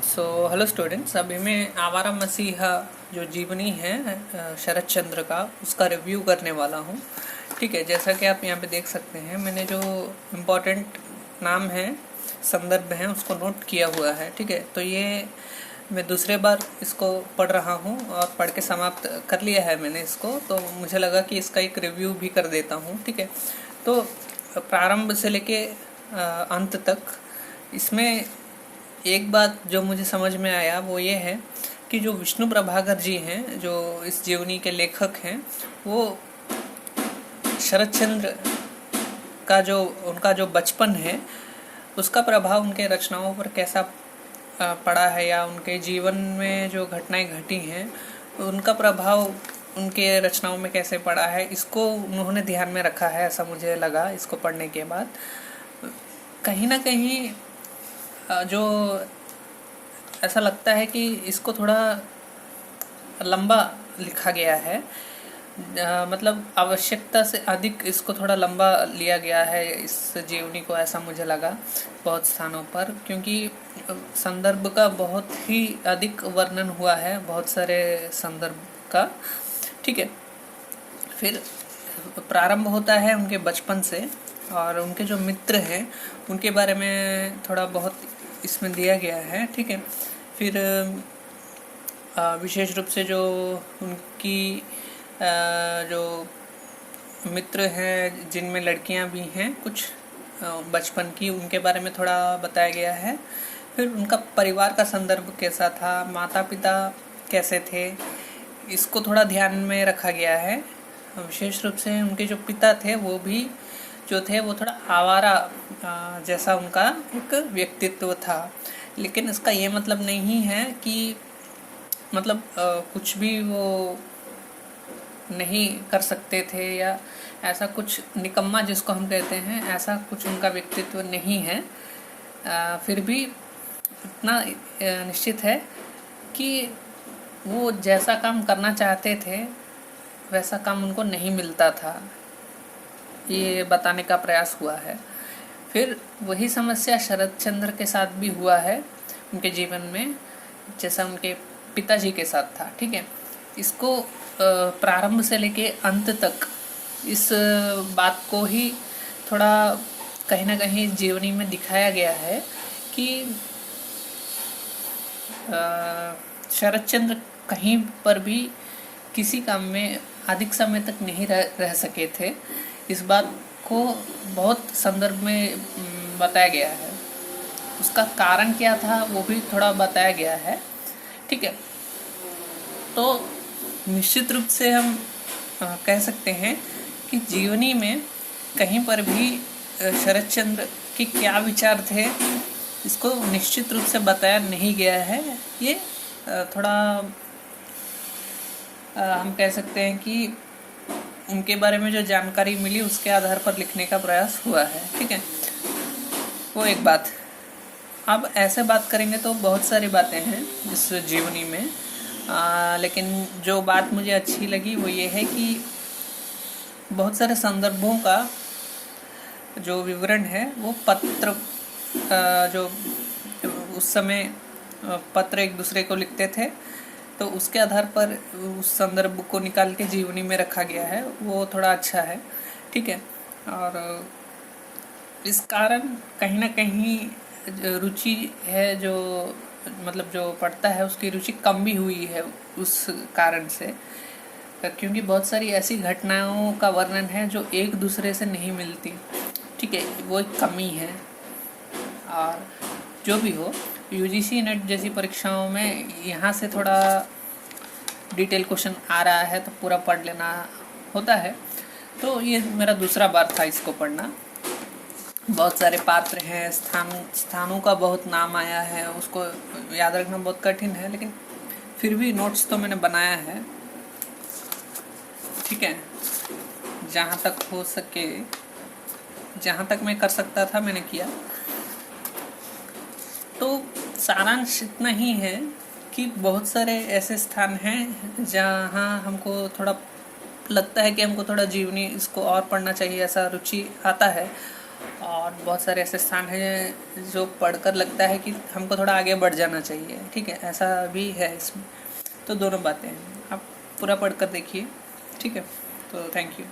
Hello students, अभी मैं आवारा मसीहा जो जीवनी है शरत चंद्र का, उसका रिव्यू करने वाला हूँ। ठीक है, जैसा कि आप यहाँ पे देख सकते हैं, मैंने जो इम्पोर्टेंट नाम है, संदर्भ हैं, उसको नोट किया हुआ है। ठीक है, तो ये मैं दूसरे बार इसको पढ़ रहा हूँ और पढ़ के समाप्त कर लिया है मैंने इसको, तो मुझे लगा कि इसका एक रिव्यू भी कर देता हूँ। ठीक है, तो प्रारंभ से लेके अंत तक इसमें एक बात जो मुझे समझ में आया वो ये है कि जो विष्णु प्रभाकर जी हैं, जो इस जीवनी के लेखक हैं, वो शरत चंद्र का जो उनका जो बचपन है उसका प्रभाव उनके रचनाओं पर कैसा पड़ा है, या उनके जीवन में जो घटनाएं घटी हैं उनका प्रभाव उनके रचनाओं में कैसे पड़ा है, इसको उन्होंने ध्यान में रखा है। ऐसा मुझे लगा इसको पढ़ने के बाद। कहीं ना कहीं जो ऐसा लगता है कि इसको थोड़ा लंबा लिखा गया है, मतलब आवश्यकता से अधिक इसको थोड़ा लंबा लिया गया है इस जीवनी को, ऐसा मुझे लगा बहुत स्थानों पर, क्योंकि संदर्भ का बहुत ही अधिक वर्णन हुआ है, बहुत सारे संदर्भ का। ठीक है, फिर प्रारंभ होता है उनके बचपन से, और उनके जो मित्र हैं उनके बारे में थोड़ा बहुत इसमें दिया गया है। ठीक है, फिर विशेष रूप से जो उनकी जो मित्र हैं जिनमें लड़कियां भी हैं कुछ बचपन की, उनके बारे में थोड़ा बताया गया है। फिर उनका परिवार का संदर्भ कैसा था, माता पिता कैसे थे, इसको थोड़ा ध्यान में रखा गया है। विशेष रूप से उनके जो पिता थे वो भी जो थे वो थोड़ा आवारा जैसा उनका एक व्यक्तित्व था, लेकिन इसका ये मतलब नहीं है कि मतलब कुछ भी वो नहीं कर सकते थे, या ऐसा कुछ निकम्मा जिसको हम कहते हैं, ऐसा कुछ उनका व्यक्तित्व नहीं है। फिर भी इतना निश्चित है कि वो जैसा काम करना चाहते थे वैसा काम उनको नहीं मिलता था, ये बताने का प्रयास हुआ है। फिर वही समस्या शरत चंद्र के साथ भी हुआ है उनके जीवन में, जैसा उनके पिताजी के साथ था। ठीक है, इसको प्रारंभ से लेके अंत तक इस बात को ही थोड़ा कहीं ना कहीं जीवनी में दिखाया गया है कि शरत चंद्र कहीं पर भी किसी काम में अधिक समय तक नहीं रह सके थे। इस बात को बहुत संदर्भ में बताया गया है। उसका कारण क्या था वो भी थोड़ा बताया गया है। ठीक है, तो निश्चित रूप से हम कह सकते हैं कि जीवनी में कहीं पर भी शरत चंद्र के क्या विचार थे इसको निश्चित रूप से बताया नहीं गया है। ये थोड़ा हम कह सकते हैं कि उनके बारे में जो जानकारी मिली उसके आधार पर लिखने का प्रयास हुआ है। ठीक है, वो एक बात। अब ऐसे बात करेंगे तो बहुत सारी बातें हैं इस जीवनी में, लेकिन जो बात मुझे अच्छी लगी वो ये है कि बहुत सारे संदर्भों का जो विवरण है वो पत्र जो उस समय पत्र एक दूसरे को लिखते थे, तो उसके आधार पर उस संदर्भ को निकाल के जीवनी में रखा गया है, वो थोड़ा अच्छा है। ठीक है, और इस कारण कहीं ना कहीं रुचि है, जो मतलब जो पढ़ता है उसकी रुचि कम भी हुई है उस कारण से, क्योंकि बहुत सारी ऐसी घटनाओं का वर्णन है जो एक दूसरे से नहीं मिलती। ठीक है, वो एक कमी है। और जो भी हो, यूजीसी नेट जैसी परीक्षाओं में यहाँ से थोड़ा डिटेल क्वेश्चन आ रहा है तो पूरा पढ़ लेना होता है। तो ये मेरा दूसरा बार था इसको पढ़ना। बहुत सारे पात्र हैं, स्थानों का बहुत नाम आया है, उसको याद रखना बहुत कठिन है, लेकिन फिर भी नोट्स तो मैंने बनाया है। ठीक है, जहाँ तक हो सके, जहाँ तक मैं कर सकता था मैंने किया। तो सारांश इतना ही है कि बहुत सारे ऐसे स्थान हैं जहाँ हमको थोड़ा लगता है कि हमको थोड़ा जीवनी इसको और पढ़ना चाहिए, ऐसा रुचि आता है, और बहुत सारे ऐसे स्थान हैं जो पढ़कर लगता है कि हमको थोड़ा आगे बढ़ जाना चाहिए, ठीक है, ऐसा भी है इसमें। तो दोनों बातें हैं, आप पूरा पढ़कर देखिए, ठीक है। तो थैंक यू।